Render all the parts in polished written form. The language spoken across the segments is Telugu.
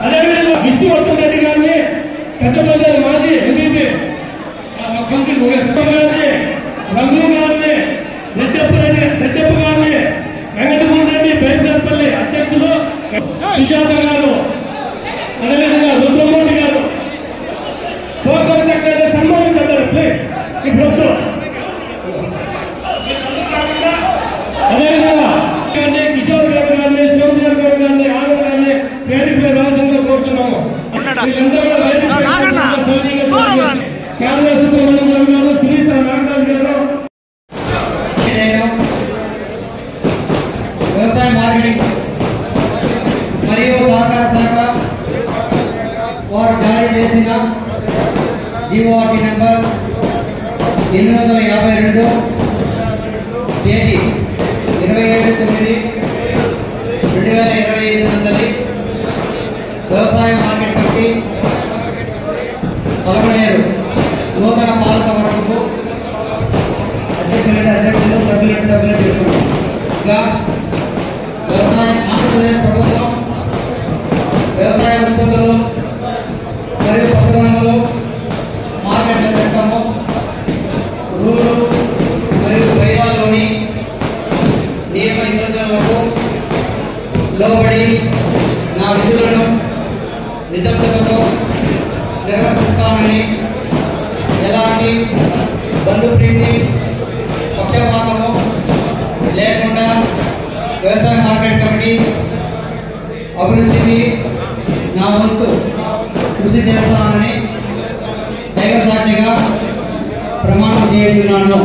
అదేవిధంగా విష్ణువర్ధన్ రెడ్డి గారిని పెద్దపల్లి మాజీ ఎంపీ కంప్లీట్ గారిని రంగు గారిని రెడ్డప్ప గారిని వెంకటమోహన్ రెడ్డి బేర్పల్లి అధ్యక్షులు సుజాత గారు అదేవిధంగా రుద్రమూర్తి గారు కోకల్ చక్కగా సన్మానించారు ప్లీజ్ ఇప్పుడు అదేవిధంగా కిషోర్ గారు గారిని సోమయార్ గారు గారిని ఆనంద్ గారిని వేదికపై రాజంగా కోరుతున్నాము. శారదా సుబ్రహ్మణ్యం గారు సునీత నాగరాజు గారు వ్యవసాయ మార్కెటింగ్ మరియు సహకార శాఖ వారు జారీ చేసిన జీఓఆర్టీ నెంబర్ 852 తేదీ 27/9/2025 నందలి వ్యవసాయ మార్కెట్ కమిటీ పలమనేరు నూతన పాలక వర్గపు అధ్యక్షులు సభ్యులు తెలుపుతున్నాం. ఇంకా ఆంధ్రప్రదేశ్ ప్రభుత్వం వ్యవసాయ ఉత్పత్తులు మరియు పశువులు మార్కెట్ల చట్టము రూలు మరియు బైలాలోని నియమ నిబంధనలకు లోబడి నా విధులను నిబద్ధతతో నిర్వర్తిస్తానని ఎలాంటి బంధుప్రీతి పక్షపాతము లేకుండా వ్యవసాయ మార్కెట్ కమిటీ అభివృద్ధికి నా వంతు కృషి చేస్తానని దైవ సాక్షిగా ప్రమాణం చేస్తున్నాను.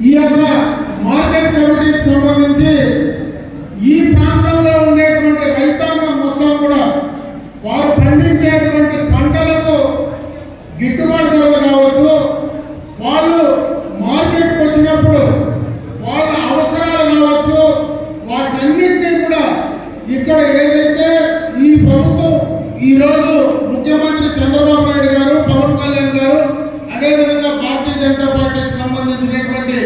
ఈ యొక్క మార్కెట్ కమిటీకి సంబంధించి ఈ ప్రాంతంలో ఉండేటువంటి రైతాంగం మొత్తం కూడా వారు పండించేటువంటి పంటలకు గిట్టుబాటు ధరలు కావచ్చు, వాళ్ళు మార్కెట్కి వచ్చినప్పుడు వాళ్ళ అవసరాలు కావచ్చు, వాటన్నింటినీ కూడా ఇక్కడ ఏదైతే ఈ ప్రభుత్వం ఈరోజు ముఖ్యమంత్రి చంద్రబాబు నాయుడు గారు, పవన్ కళ్యాణ్ గారు, అదేవిధంగా భారతీయ జనతా పార్టీకి సంబంధించినటువంటి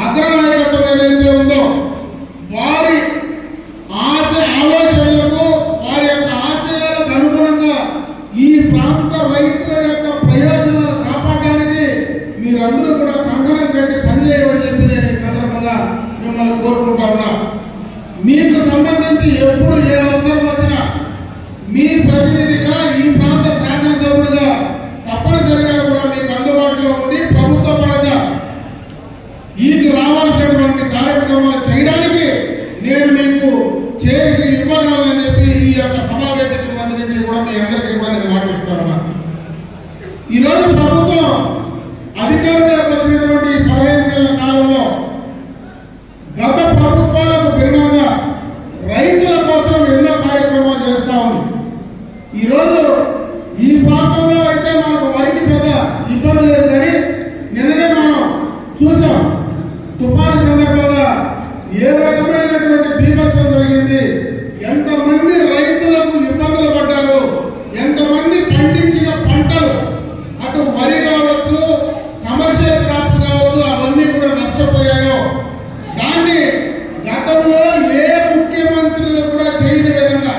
అగ్రనాయకత్వం ఏదైతే ఉందో వారి ఆలోచనలకు వారి యొక్క ఆశయాలకు అనుగుణంగా ఈ ప్రాంత రైతుల యొక్క ప్రయోజనాలు కాపాడడానికి మీరందరూ కూడా కంకణం కట్టి పనిచేయమని చెప్పి నేను ఈ సందర్భంగా మిమ్మల్ని కోరుకుంటా ఉన్నా. మీకు సంబంధించి ఎప్పుడు ఏ అవసరం వచ్చినా మీ ప్రతినిధిగా ఈ ప్రాంత శాసనసభ్యుడిగా తప్పనిసరిగా కూడా మీకు అందుబాటులో ఉండి ప్రభుత్వ పరంగా ఈకి రావాల్సినటువంటి కార్యక్రమాలు చేయడానికి నేను మీకు చేసి ఇవ్వగలనని చెప్పి ఈ యొక్క సమావేశానికి సంబంధించి కూడా మీ అందరికీ కూడా నేను మాట్లాడుతున్నా. ఈరోజు ప్రభుత్వం అధికారంలోకి వచ్చినటువంటి 15 నెలల కాలంలో గత ప్రభుత్వాలకు భిన్నంగా రైతుల కోసం ఎన్నో కార్యక్రమాలు చేస్తా ఉంది. ఈరోజు ఈ ప్రాంతంలో అయితే మనకు వరికి పెద్ద ఇబ్బంది లేదు, కానీ నిన్ననే మనం చూసాం తుఫాను సందర్భంగా ఏ రకమైనటువంటి బీభత్సం జరిగింది, ఎంతమంది రైతులకు ఇబ్బందులు పడ్డారు, ఎంతమంది పండించిన పంటలు అటు వరి కావచ్చు, కమర్షియల్ క్రాప్స్ కావచ్చు, అవన్నీ కూడా నష్టపోయాయో దాన్ని గతంలో ఏ ముఖ్యమంత్రులు కూడా చేయని విధంగా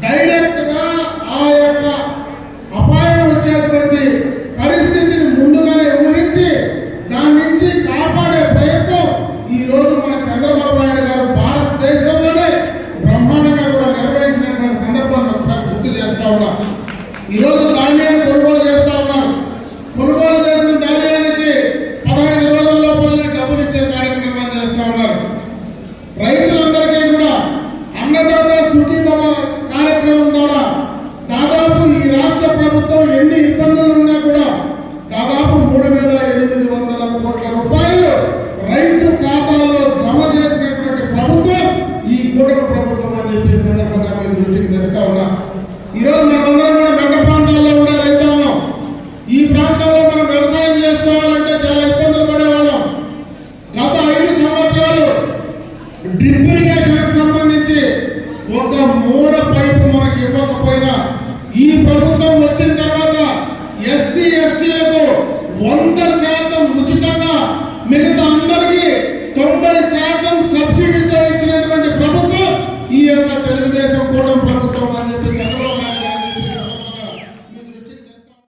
డైరెక్ట్ గా ఆ యొక్క అపాయం వచ్చేటువంటి పరిస్థితిని ముందుగానే ఊహించి దాని నుంచి కాపాడే ప్రయత్నం ఈ రోజు మన చంద్రబాబు నాయుడు గారు భారతదేశంలోనే బ్రహ్మాండంగా కూడా నిర్వహించినటువంటి సందర్భాన్ని ఒకసారి గుర్తు చేస్తా ఉన్నారు. ఈ రోజు ధాన్యాన్ని కొనుగోలు చేస్తా ఉన్నారు. కొనుగోలు చేసిన ధాన్యానికి 15 రోజుల లోపలనే డబ్బులు ఇచ్చే కార్యక్రమాన్ని చేస్తా ఉన్నారు. రైతులందరికీ కూడా అన్నదాత డ్రిప్ ఇరిగేషన్ సంబంధించి ఒక మూల పైపు మనకి ఇవ్వకపోయినా ఈ ప్రభుత్వం వచ్చిన తర్వాత ఎస్సీ ఎస్టీలకు 100% ఉచితంగా, మిగతా అందరికీ 90%